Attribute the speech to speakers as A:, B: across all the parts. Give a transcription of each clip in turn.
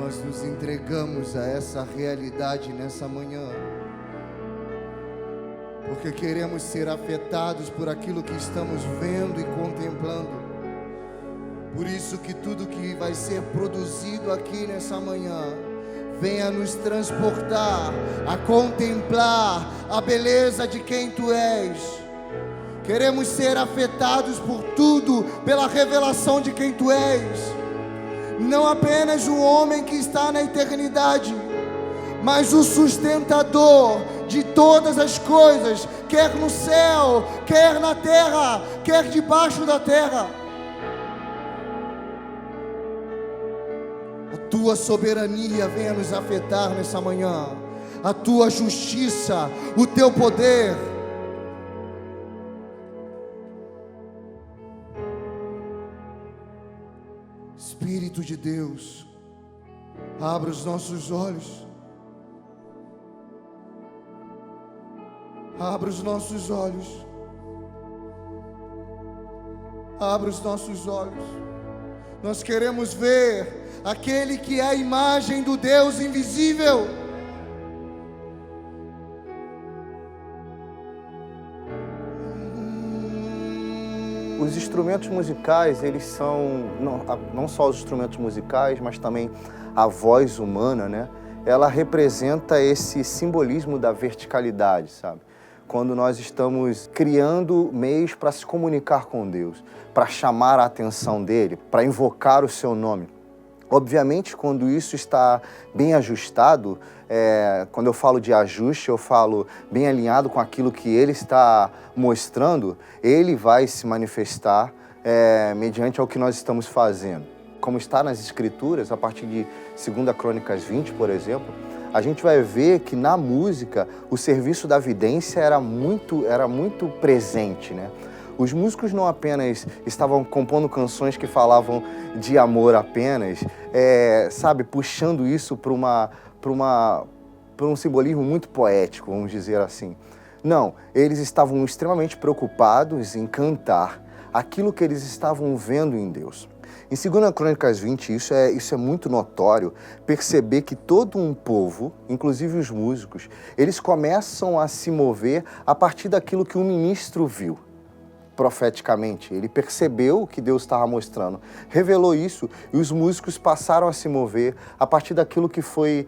A: nós nos entregamos a essa realidade nessa manhã, porque queremos ser afetados por aquilo que estamos vendo e contemplando. Por isso que tudo que vai ser produzido aqui nessa manhã venha nos transportar a contemplar a beleza de quem Tu és. Queremos ser afetados por tudo, pela revelação de quem Tu és. Não apenas o homem que está na eternidade, mas o sustentador de todas as coisas, quer no céu, quer na terra, quer debaixo da terra. A Tua soberania venha nos afetar nessa manhã, a Tua justiça, o Teu poder. Espírito de Deus, abra os nossos olhos. Abra os nossos olhos. Abra os nossos olhos. Nós queremos ver aquele que é a imagem do Deus invisível.
B: Os instrumentos musicais, eles são, não só os instrumentos musicais, mas também a voz humana, né? Ela representa esse simbolismo da verticalidade, sabe? Quando nós estamos criando meios para se comunicar com Deus, para chamar a atenção dEle, para invocar o Seu nome. Obviamente, quando isso está bem ajustado, quando eu falo de ajuste, eu falo bem alinhado com aquilo que Ele está mostrando, Ele vai se manifestar mediante ao que nós estamos fazendo. Como está nas Escrituras, a partir de 2 Crônicas 20, por exemplo, a gente vai ver que na música o serviço da vidência era muito presente, né? Os músicos não apenas estavam compondo canções que falavam de amor apenas, sabe, puxando isso para um simbolismo muito poético, vamos dizer assim. Não, eles estavam extremamente preocupados em cantar aquilo que eles estavam vendo em Deus. Em 2 Crônicas 20, isso é muito notório, perceber que todo um povo, inclusive os músicos, eles começam a se mover a partir daquilo que o ministro viu, profeticamente. Ele percebeu o que Deus estava mostrando, revelou isso, e os músicos passaram a se mover a partir daquilo que foi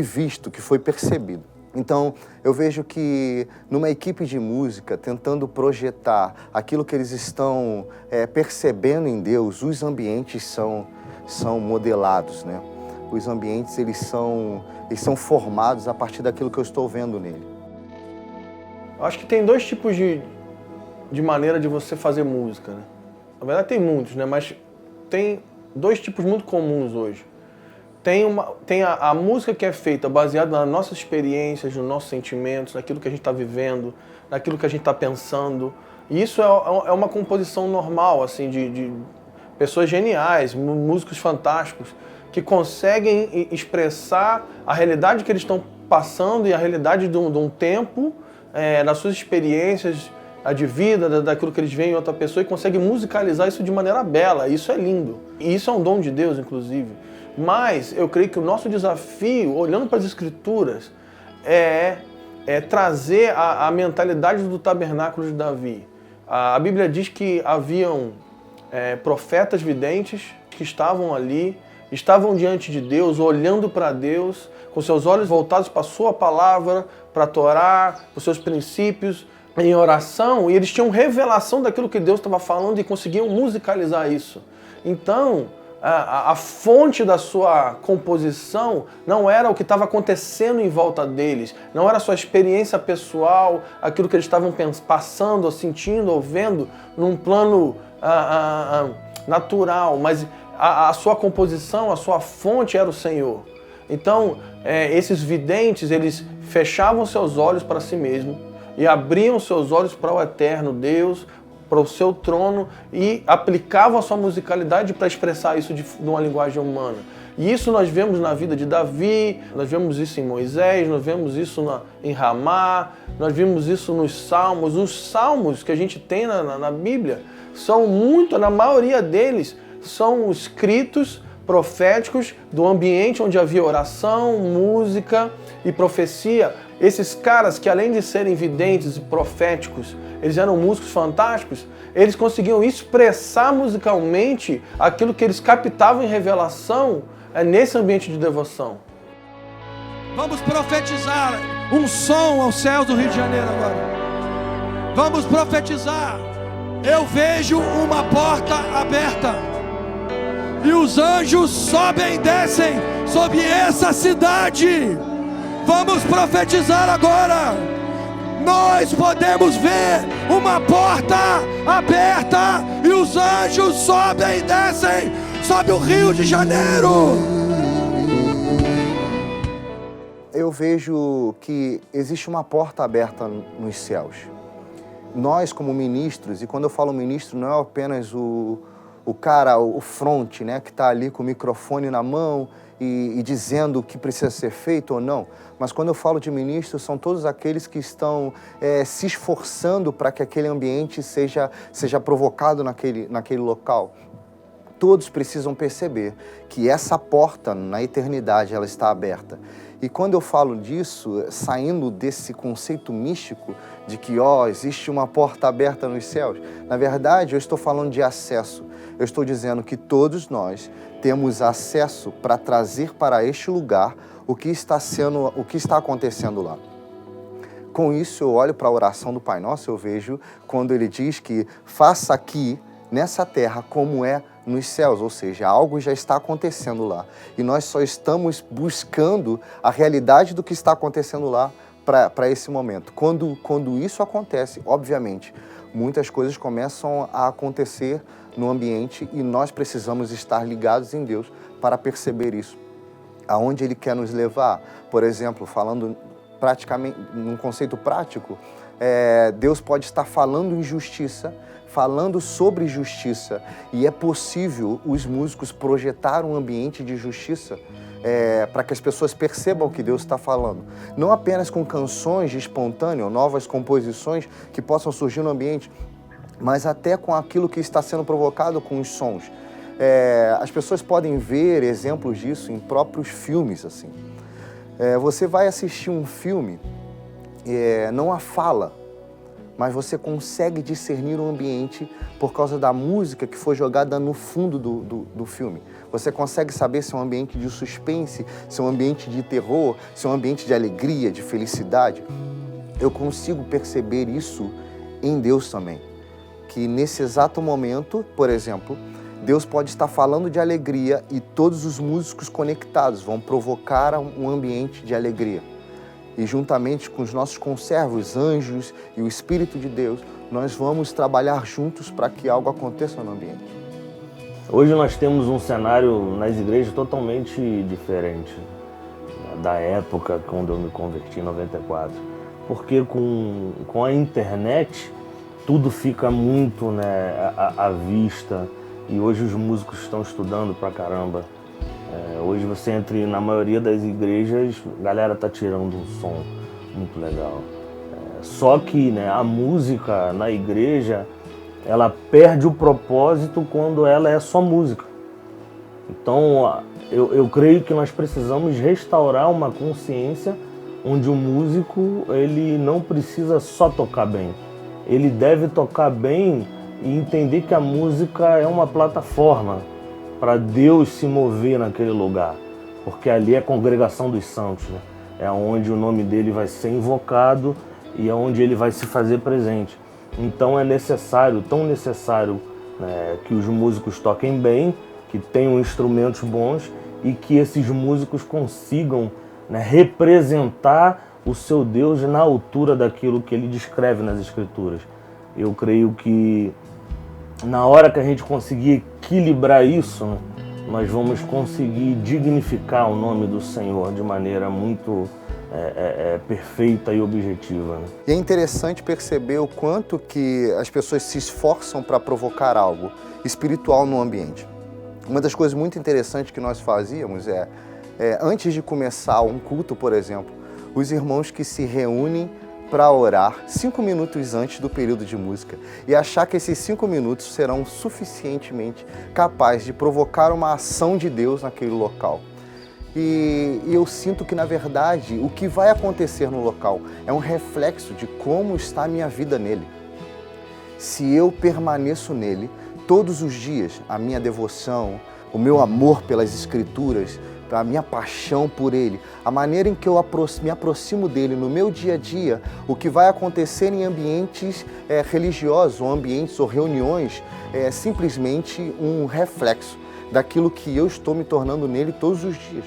B: visto, que foi percebido. Então, eu vejo que numa equipe de música, tentando projetar aquilo que eles estão percebendo em Deus, os ambientes são modelados, né? Os ambientes, eles são formados a partir daquilo que eu estou vendo nele.
C: Eu acho que tem dois tipos de maneira de você fazer música, né? Na verdade tem muitos, né? Mas tem dois tipos muito comuns hoje. Tem a música que é feita baseada nas nossas experiências, nos nossos sentimentos, naquilo que a gente está vivendo, naquilo que a gente está pensando. E isso é uma composição normal, assim, de pessoas geniais, músicos fantásticos, que conseguem expressar a realidade que eles estão passando e a realidade de um tempo, das suas experiências de vida, daquilo que eles veem em outra pessoa, e conseguem musicalizar isso de maneira bela. Isso é lindo. E isso é um dom de Deus, inclusive. Mas eu creio que o nosso desafio, olhando para as Escrituras, é trazer a mentalidade do tabernáculo de Davi. A Bíblia diz que haviam profetas videntes que estavam ali, estavam diante de Deus, olhando para Deus, com seus olhos voltados para a sua palavra, para a Torá, para os seus princípios, em oração, e eles tinham revelação daquilo que Deus estava falando e conseguiam musicalizar isso. Então, a fonte da sua composição não era o que estava acontecendo em volta deles, não era a sua experiência pessoal, aquilo que eles estavam passando, ou sentindo, ou vendo num plano natural, mas a sua composição, a sua fonte era o Senhor. Então, esses videntes, eles fechavam seus olhos para si mesmos e abriam seus olhos para o eterno Deus, para o seu trono, e aplicavam a sua musicalidade para expressar isso numa linguagem humana. E isso nós vemos na vida de Davi, nós vemos isso em Moisés, nós vemos isso em Ramá, nós vimos isso nos Salmos. Os Salmos que a gente tem na Bíblia são na maioria deles, são escritos proféticos do ambiente onde havia oração, música e profecia. Esses caras que, além de serem videntes e proféticos, eles eram músicos fantásticos, eles conseguiam expressar musicalmente aquilo que eles captavam em revelação nesse ambiente de devoção.
D: Vamos profetizar um som aos céus do Rio de Janeiro agora. Vamos profetizar. Eu vejo uma porta aberta e os anjos sobem e descem sobre essa cidade. Vamos profetizar agora. Nós podemos ver uma porta aberta e os anjos sobem e descem sobre o Rio de Janeiro.
B: Eu vejo que existe uma porta aberta nos céus. Nós, como ministros, e quando eu falo ministro, não é apenas o cara, o front, né, que está ali com o microfone na mão e dizendo o que precisa ser feito ou não. Mas quando eu falo de ministros, são todos aqueles que estão se esforçando para que aquele ambiente seja provocado naquele local. Todos precisam perceber que essa porta na eternidade ela está aberta. E quando eu falo disso, saindo desse conceito místico de que existe uma porta aberta nos céus, na verdade eu estou falando de acesso. Eu estou dizendo que todos nós temos acesso para trazer para este lugar o que está acontecendo lá. Com isso eu olho para a oração do Pai Nosso, eu vejo quando ele diz que faça aqui nessa terra como é nos céus, ou seja, algo já está acontecendo lá. E nós só estamos buscando a realidade do que está acontecendo lá para esse momento. Quando isso acontece, obviamente, muitas coisas começam a acontecer no ambiente e nós precisamos estar ligados em Deus para perceber isso. Aonde Ele quer nos levar, por exemplo, falando praticamente num conceito prático, Deus pode estar falando em justiça, falando sobre justiça, e é possível os músicos projetar um ambiente de justiça para que as pessoas percebam o que Deus está falando. Não apenas com canções de espontâneo, novas composições que possam surgir no ambiente, mas até com aquilo que está sendo provocado com os sons. As pessoas podem ver exemplos disso em próprios filmes, assim. Você vai assistir um filme, não há fala, mas você consegue discernir o ambiente por causa da música que foi jogada no fundo do filme. Você consegue saber se é um ambiente de suspense, se é um ambiente de terror, se é um ambiente de alegria, de felicidade. Eu consigo perceber isso em Deus também. Que nesse exato momento, por exemplo, Deus pode estar falando de alegria e todos os músicos conectados vão provocar um ambiente de alegria. E juntamente com os nossos conservos, anjos e o Espírito de Deus, nós vamos trabalhar juntos para que algo aconteça no ambiente.
E: Hoje nós temos um cenário nas igrejas totalmente diferente da época quando eu me converti em 94. Porque com a internet tudo fica muito à vista e hoje os músicos estão estudando pra caramba. Hoje você entra na maioria das igrejas, a galera tá tirando um som muito legal. Só que a música na igreja, ela perde o propósito quando ela é só música. Então eu creio que nós precisamos restaurar uma consciência onde o músico ele não precisa só tocar bem. Ele deve tocar bem e entender que a música é uma plataforma para Deus se mover naquele lugar, porque ali é a congregação dos santos, é onde o nome dele vai ser invocado e é onde ele vai se fazer presente. Então é necessário, tão necessário, que os músicos toquem bem, que tenham instrumentos bons e que esses músicos consigam representar o seu Deus na altura daquilo que ele descreve nas Escrituras. Eu creio que na hora que a gente conseguir equilibrar isso, nós vamos conseguir dignificar o nome do Senhor de maneira muito perfeita e objetiva.
B: E é interessante perceber o quanto que as pessoas se esforçam para provocar algo espiritual no ambiente. Uma das coisas muito interessantes que nós fazíamos antes de começar um culto, por exemplo, os irmãos que se reúnem para orar 5 minutos antes do período de música e achar que esses 5 minutos serão suficientemente capazes de provocar uma ação de Deus naquele local. E eu sinto que, na verdade, o que vai acontecer no local é um reflexo de como está a minha vida nele. Se eu permaneço nele todos os dias, a minha devoção, o meu amor pelas Escrituras, a minha paixão por Ele, a maneira em que eu me aproximo dele no meu dia a dia, o que vai acontecer em ambientes religiosos, ou ambientes ou reuniões, é simplesmente um reflexo daquilo que eu estou me tornando nele todos os dias.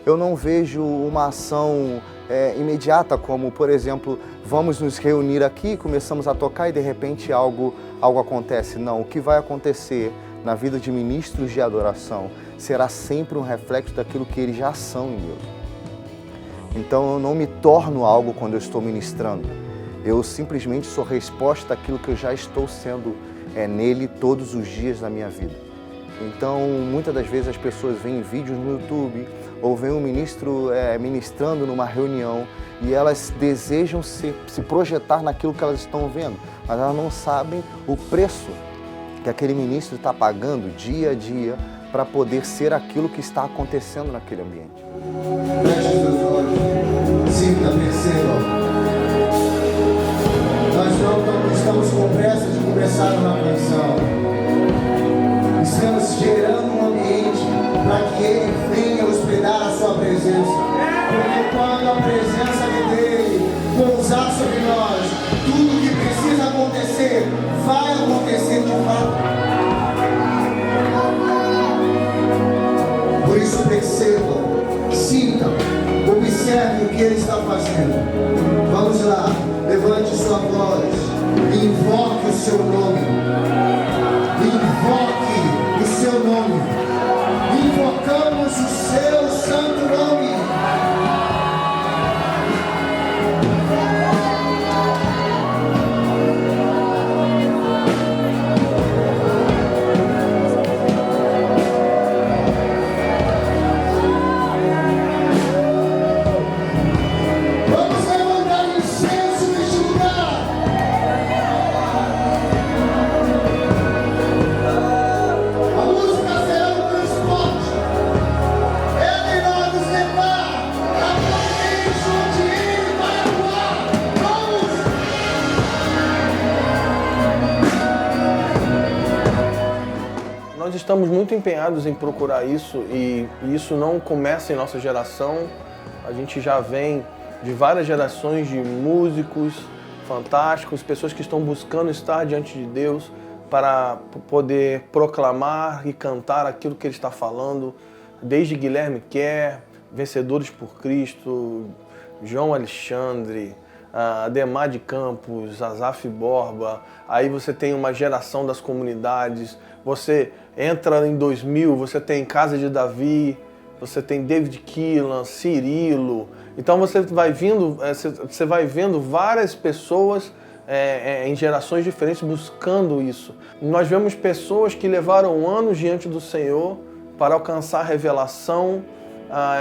B: Eu não vejo uma ação imediata, como, por exemplo, vamos nos reunir aqui, começamos a tocar e de repente algo acontece. Não, o que vai acontecer na vida de ministros de adoração será sempre um reflexo daquilo que eles já são em Deus. Então eu não me torno algo quando eu estou ministrando. Eu simplesmente sou resposta daquilo que eu já estou sendo nele todos os dias da minha vida. Então muitas das vezes as pessoas veem vídeos no YouTube ou veem um ministro ministrando numa reunião e elas desejam se projetar naquilo que elas estão vendo, mas elas não sabem o preço que aquele ministro está pagando dia a dia para poder ser aquilo que está acontecendo naquele ambiente.
A: Feche os seus olhos, sinta, perceba. Nós não estamos com pressa de começar uma canção. Estamos gerando um ambiente para que Ele venha hospedar a sua presença. Porque quando a presença dele pousar sobre nós, tudo que precisa acontecer, vai acontecer de fato. Por isso percebam, sintam, observem o que Ele está fazendo. Vamos lá, levante sua voz, invoque o seu nome. Invoque o seu nome. Invocamos o seu santo nome.
C: Nós estamos muito empenhados em procurar isso e isso não começa em nossa geração. A gente já vem de várias gerações de músicos fantásticos, pessoas que estão buscando estar diante de Deus para poder proclamar e cantar aquilo que Ele está falando, desde Guilherme Kerr, Vencedores por Cristo, João Alexandre, Ademar de Campos, Asaf Borba. Aí você tem uma geração das comunidades. Você entra em 2000, você tem Casa de Davi, você tem David Keelan, Cirilo. Então você vai vendo várias pessoas em gerações diferentes buscando isso. Nós vemos pessoas que levaram anos diante do Senhor para alcançar a revelação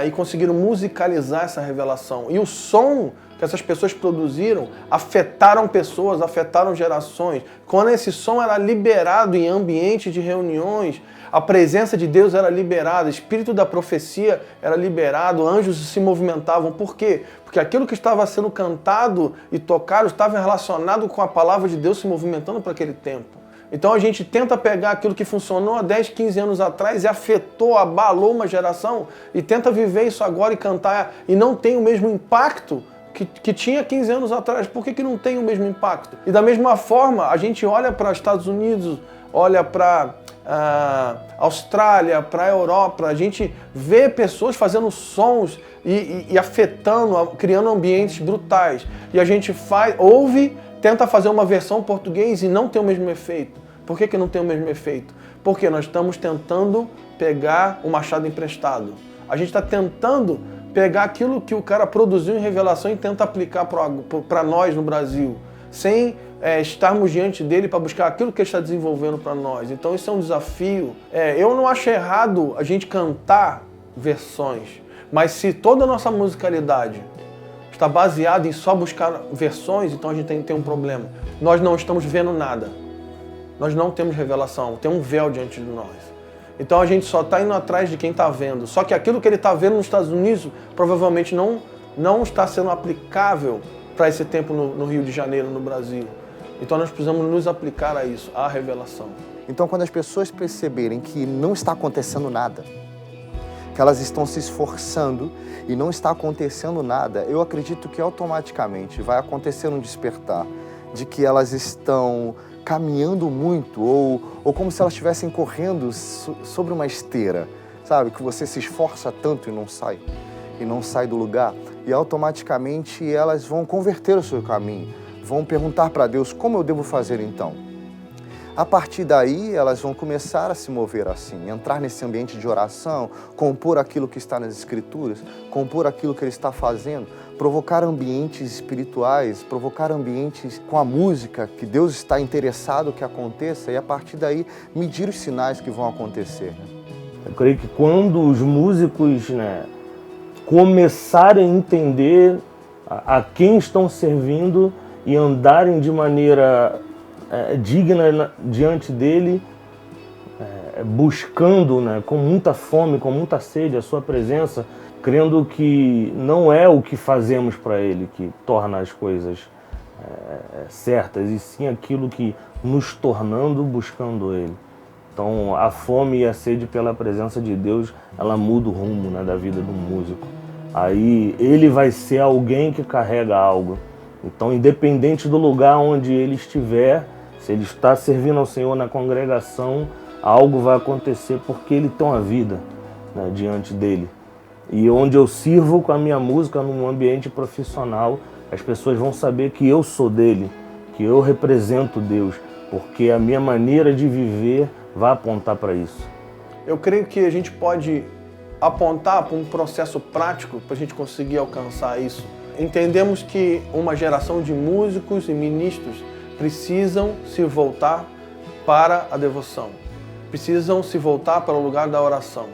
C: e conseguiram musicalizar essa revelação. E o som que essas pessoas produziram afetaram pessoas, afetaram gerações. Quando esse som era liberado em ambientes de reuniões, a presença de Deus era liberada, o espírito da profecia era liberado, anjos se movimentavam. Por quê? Porque aquilo que estava sendo cantado e tocado estava relacionado com a palavra de Deus se movimentando para aquele tempo. Então a gente tenta pegar aquilo que funcionou há 10, 15 anos atrás e afetou, abalou uma geração e tenta viver isso agora e cantar e não tem o mesmo impacto que tinha 15 anos atrás. Por que não tem o mesmo impacto? E da mesma forma, a gente olha para os Estados Unidos, olha para Austrália, para a Europa, a gente vê pessoas fazendo sons e afetando, criando ambientes brutais. E a gente ouve, tenta fazer uma versão português e não tem o mesmo efeito. Por que não tem o mesmo efeito? Porque nós estamos tentando pegar o machado emprestado. A gente está tentando pegar aquilo que o cara produziu em revelação e tenta aplicar para nós no Brasil, sem estarmos diante dele para buscar aquilo que ele está desenvolvendo para nós. Então isso é um desafio. Eu não acho errado a gente cantar versões, mas se toda a nossa musicalidade está baseado em só buscar versões, então a gente tem um problema. Nós não estamos vendo nada. Nós não temos revelação, tem um véu diante de nós. Então a gente só está indo atrás de quem está vendo. Só que aquilo que ele está vendo nos Estados Unidos provavelmente não está sendo aplicável para esse tempo no Rio de Janeiro, no Brasil. Então nós precisamos nos aplicar a isso, à revelação.
B: Então, quando as pessoas perceberem que não está acontecendo nada, que elas estão se esforçando e não está acontecendo nada, eu acredito que automaticamente vai acontecer um despertar de que elas estão caminhando muito ou como se elas estivessem correndo sobre uma esteira, sabe? Que você se esforça tanto e não sai do lugar, e automaticamente elas vão converter o seu caminho, vão perguntar para Deus: como eu devo fazer então? A partir daí, elas vão começar a se mover assim, entrar nesse ambiente de oração, compor aquilo que está nas Escrituras, compor aquilo que ele está fazendo, provocar ambientes espirituais, provocar ambientes com a música que Deus está interessado que aconteça, e a partir daí medir os sinais que vão acontecer.
E: Eu creio que quando os músicos, começarem a entender a quem estão servindo e andarem de maneira digna diante dele, buscando, com muita fome, com muita sede a sua presença, crendo que não é o que fazemos para ele que torna as coisas certas, e sim aquilo que nos tornando buscando ele. Então a fome e a sede pela presença de Deus, ela muda o rumo da vida do músico. Aí ele vai ser alguém que carrega algo. Então, independente do lugar onde ele estiver, se ele está servindo ao Senhor na congregação, algo vai acontecer porque ele tem uma vida diante dele. E onde eu sirvo com a minha música num ambiente profissional, as pessoas vão saber que eu sou dele, que eu represento Deus, porque a minha maneira de viver vai apontar para isso.
C: Eu creio que a gente pode apontar para um processo prático para a gente conseguir alcançar isso. Entendemos que uma geração de músicos e ministros precisam se voltar para a devoção, precisam se voltar para o lugar da oração.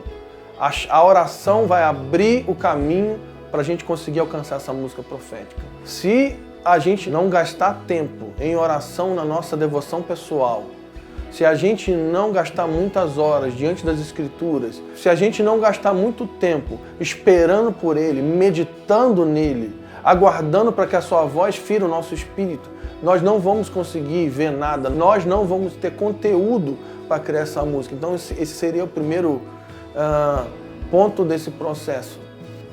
C: A oração vai abrir o caminho para a gente conseguir alcançar essa música profética. Se a gente não gastar tempo em oração na nossa devoção pessoal, se a gente não gastar muitas horas diante das Escrituras, se a gente não gastar muito tempo esperando por Ele, meditando nele, aguardando para que a sua voz fira o nosso espírito, nós não vamos conseguir ver nada, nós não vamos ter conteúdo para criar essa música. Então esse seria o primeiro ponto desse processo.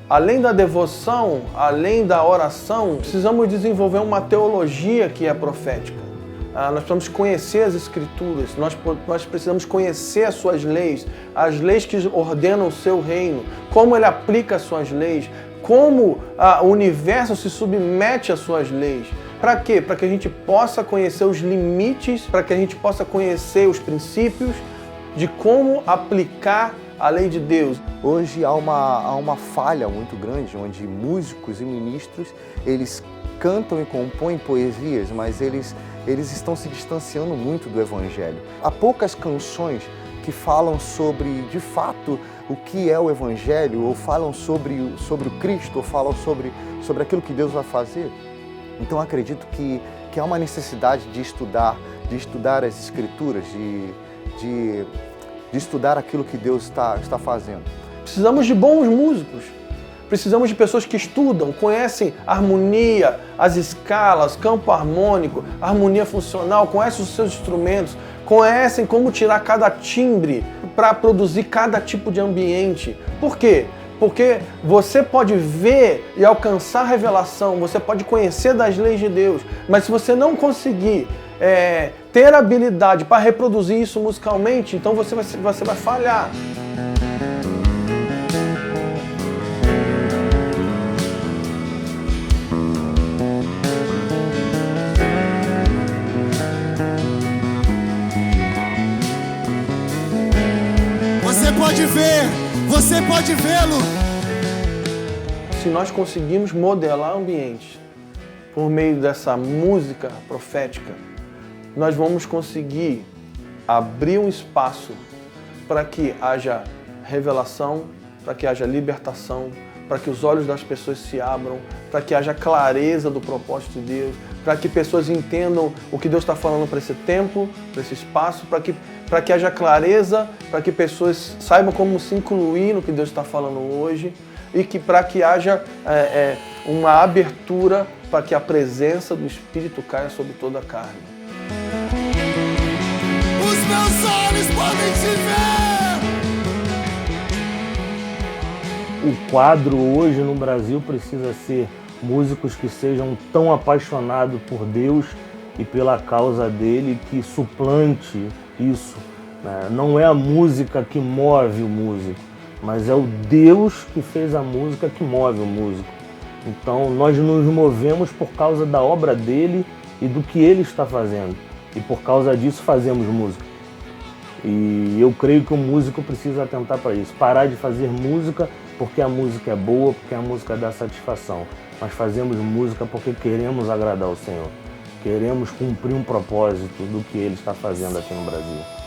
C: Além da devoção, além da oração, precisamos desenvolver uma teologia que é profética. Nós precisamos conhecer as Escrituras, nós precisamos conhecer as suas leis, as leis que ordenam o seu reino, como ele aplica as suas leis, como o universo se submete às suas leis. Para quê? Para que a gente possa conhecer os limites, para que a gente possa conhecer os princípios de como aplicar a lei de Deus.
B: Hoje há uma falha muito grande, onde músicos e ministros, eles cantam e compõem poesias, mas eles estão se distanciando muito do Evangelho. Há poucas canções que falam sobre, de fato, o que é o Evangelho, ou falam sobre o Cristo, ou falam sobre aquilo que Deus vai fazer. Então acredito que há uma necessidade de estudar as Escrituras, de estudar aquilo que Deus está fazendo.
C: Precisamos de bons músicos. Precisamos de pessoas que estudam, conhecem harmonia, as escalas, campo harmônico, harmonia funcional, conhecem os seus instrumentos, conhecem como tirar cada timbre para produzir cada tipo de ambiente. Por quê? Porque você pode ver e alcançar revelação, você pode conhecer das leis de Deus, mas se você não conseguir ter habilidade para reproduzir isso musicalmente, então você vai falhar.
A: Você pode vê-lo.
C: Se nós conseguirmos modelar ambientes por meio dessa música profética, nós vamos conseguir abrir um espaço para que haja revelação, para que haja libertação, para que os olhos das pessoas se abram, para que haja clareza do propósito de Deus, para que pessoas entendam o que Deus está falando para esse tempo, para esse espaço, para que haja clareza, para que pessoas saibam como se incluir no que Deus está falando hoje e para que haja uma abertura para que a presença do Espírito caia sobre toda a carne.
F: Os meus olhos podem te ver.
E: O quadro hoje no Brasil precisa ser músicos que sejam tão apaixonados por Deus e pela causa dele que suplante isso. Né? Não é a música que move o músico, mas é o Deus que fez a música que move o músico. Então nós nos movemos por causa da obra dele e do que ele está fazendo. E por causa disso fazemos música. E eu creio que o músico precisa atentar para isso. Parar de fazer música porque a música é boa, porque a música dá satisfação. Mas fazemos música porque queremos agradar o Senhor. Queremos cumprir um propósito do que Ele está fazendo aqui no Brasil.